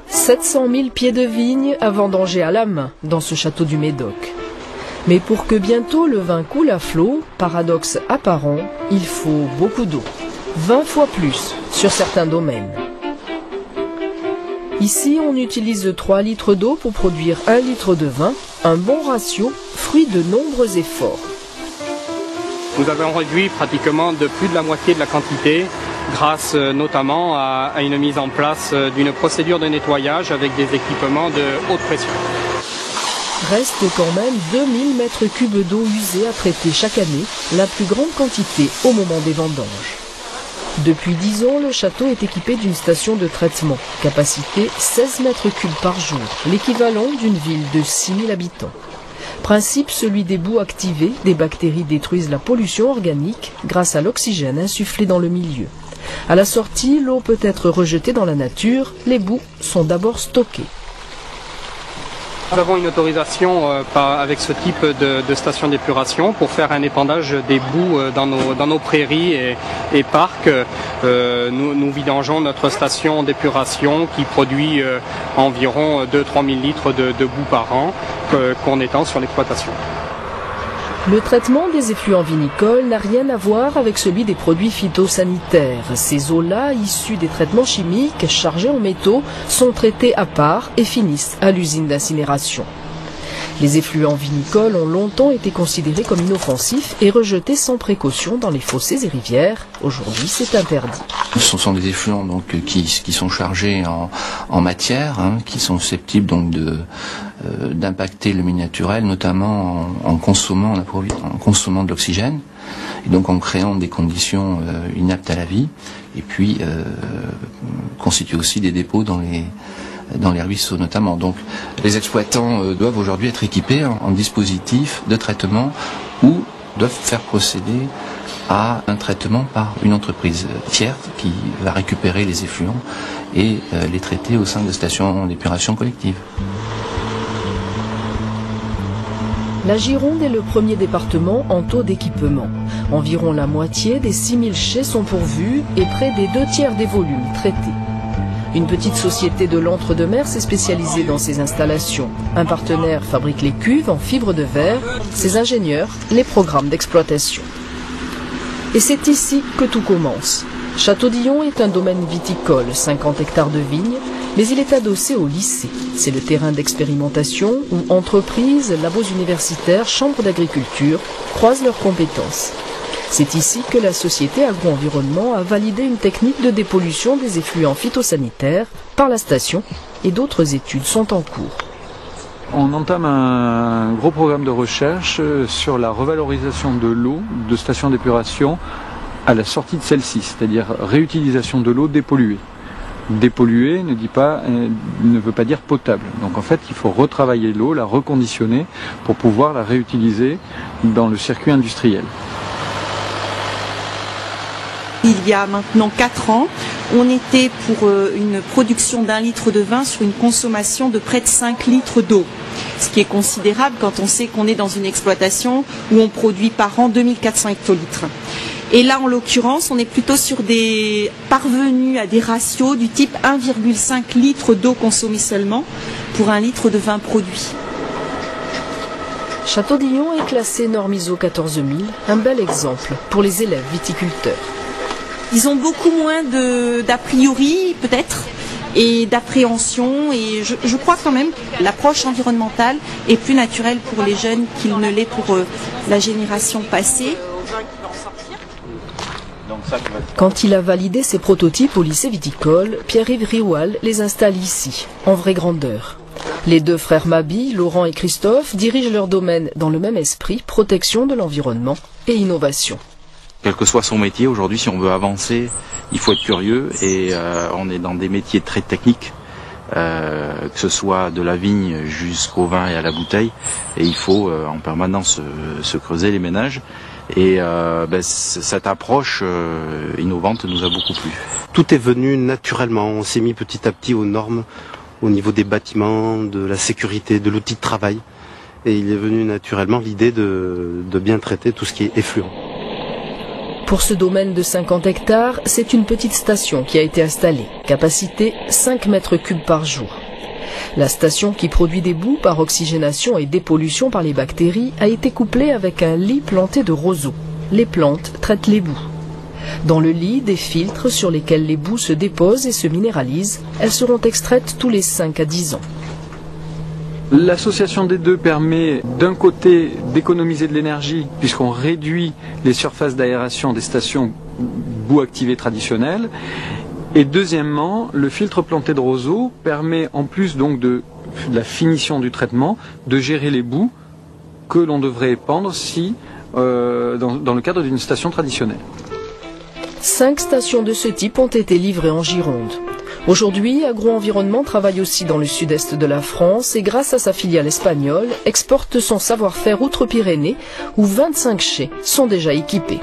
700 000 pieds de vigne à vendanger à la main dans ce château du Médoc. Mais pour que bientôt le vin coule à flot, paradoxe apparent, il faut beaucoup d'eau. 20 fois plus sur certains domaines. Ici, on utilise 3 litres d'eau pour produire 1 litre de vin, un bon ratio, fruit de nombreux efforts. Nous avons réduit pratiquement de plus de la moitié de la quantité, grâce notamment à une mise en place d'une procédure de nettoyage avec des équipements de haute pression. Reste quand même 2000 mètres cubes d'eau usée à traiter chaque année, la plus grande quantité au moment des vendanges. Depuis 10 ans, le château est équipé d'une station de traitement, capacité 16 mètres cubes par jour, l'équivalent d'une ville de 6000 habitants. Principe celui des boues activées, des bactéries détruisent la pollution organique grâce à l'oxygène insufflé dans le milieu. À la sortie, l'eau peut être rejetée dans la nature, les boues sont d'abord stockées. Nous avons une autorisation avec ce type de station d'épuration pour faire un épandage des boues dans nos prairies et parcs. Nous vidangeons notre station d'épuration qui produit environ 2 000 à 3 000 litres de boue par an qu'on étend sur l'exploitation. Le traitement des effluents vinicoles n'a rien à voir avec celui des produits phytosanitaires. Ces eaux-là, issues des traitements chimiques chargés en métaux, sont traitées à part et finissent à l'usine d'incinération. Les effluents vinicoles ont longtemps été considérés comme inoffensifs et rejetés sans précaution dans les fossés et rivières. Aujourd'hui, c'est interdit. Ce sont des effluents donc qui sont chargés en matière, qui sont susceptibles donc d'impacter le milieu naturel, notamment en consommant de l'oxygène, et donc en créant des conditions inaptes à la vie, et puis constituent aussi des dépôts dans les ruisseaux notamment. Donc les exploitants doivent aujourd'hui être équipés en dispositifs de traitement ou doivent faire procéder à un traitement par une entreprise tierce qui va récupérer les effluents et les traiter au sein de stations d'épuration collective. La Gironde est le premier département en taux d'équipement. Environ la moitié des 6000 chais sont pourvus et près des 2/3 des volumes traités. Une petite société de l'Entre-deux-Mers s'est spécialisée dans ces installations. Un partenaire fabrique les cuves en fibre de verre, ses ingénieurs les programmes d'exploitation. Et c'est ici que tout commence. Château-Dillon est un domaine viticole, 50 hectares de vignes, mais il est adossé au lycée. C'est le terrain d'expérimentation où entreprises, labos universitaires, chambres d'agriculture croisent leurs compétences. C'est ici que la société Agro-Environnement a validé une technique de dépollution des effluents phytosanitaires par la station et d'autres études sont en cours. On entame un gros programme de recherche sur la revalorisation de l'eau de stations d'épuration à la sortie de celle-ci, c'est-à-dire réutilisation de l'eau dépolluée. Dépolluée ne veut pas dire potable. Donc en fait, il faut retravailler l'eau, la reconditionner pour pouvoir la réutiliser dans le circuit industriel. Il y a maintenant 4 ans, on était pour une production d'1 litre de vin sur une consommation de près de 5 litres d'eau. Ce qui est considérable quand on sait qu'on est dans une exploitation où on produit par an 2400 hectolitres. Et là, en l'occurrence, on est plutôt sur des parvenus à des ratios du type 1,5 litre d'eau consommée seulement pour 1 litre de vin produit. Château-Dillon est classé norme ISO 14000, un bel exemple pour les élèves viticulteurs. Ils ont beaucoup moins d'a priori, peut-être, et d'appréhension. Et je crois quand même que l'approche environnementale est plus naturelle pour les jeunes qu'il ne l'est pour la génération passée. Quand il a validé ses prototypes au lycée viticole, Pierre-Yves Rioual les installe ici, en vraie grandeur. Les 2 frères Mabi, Laurent et Christophe, dirigent leur domaine dans le même esprit, protection de l'environnement et innovation. Quel que soit son métier, aujourd'hui, si on veut avancer, il faut être curieux et on est dans des métiers très techniques, que ce soit de la vigne jusqu'au vin et à la bouteille, et il faut en permanence se creuser les ménages. Et cette approche innovante nous a beaucoup plu. Tout est venu naturellement, on s'est mis petit à petit aux normes au niveau des bâtiments, de la sécurité, de l'outil de travail. Et il est venu naturellement l'idée de bien traiter tout ce qui est effluent. Pour ce domaine de 50 hectares, c'est une petite station qui a été installée, capacité 5 mètres cubes par jour. La station qui produit des boues par oxygénation et dépollution par les bactéries a été couplée avec un lit planté de roseaux. Les plantes traitent les boues. Dans le lit, des filtres sur lesquels les boues se déposent et se minéralisent. Elles seront extraites tous les 5 à 10 ans. L'association des deux permet d'un côté d'économiser de l'énergie puisqu'on réduit les surfaces d'aération des stations boue activées traditionnelles. Et deuxièmement, le filtre planté de roseaux permet, en plus donc de la finition du traitement, de gérer les boues que l'on devrait épandre dans le cadre d'une station traditionnelle. 5 stations de ce type ont été livrées en Gironde. Aujourd'hui, Agro-Environnement travaille aussi dans le sud-est de la France et grâce à sa filiale espagnole, exporte son savoir-faire outre-Pyrénées où 25 chais sont déjà équipés.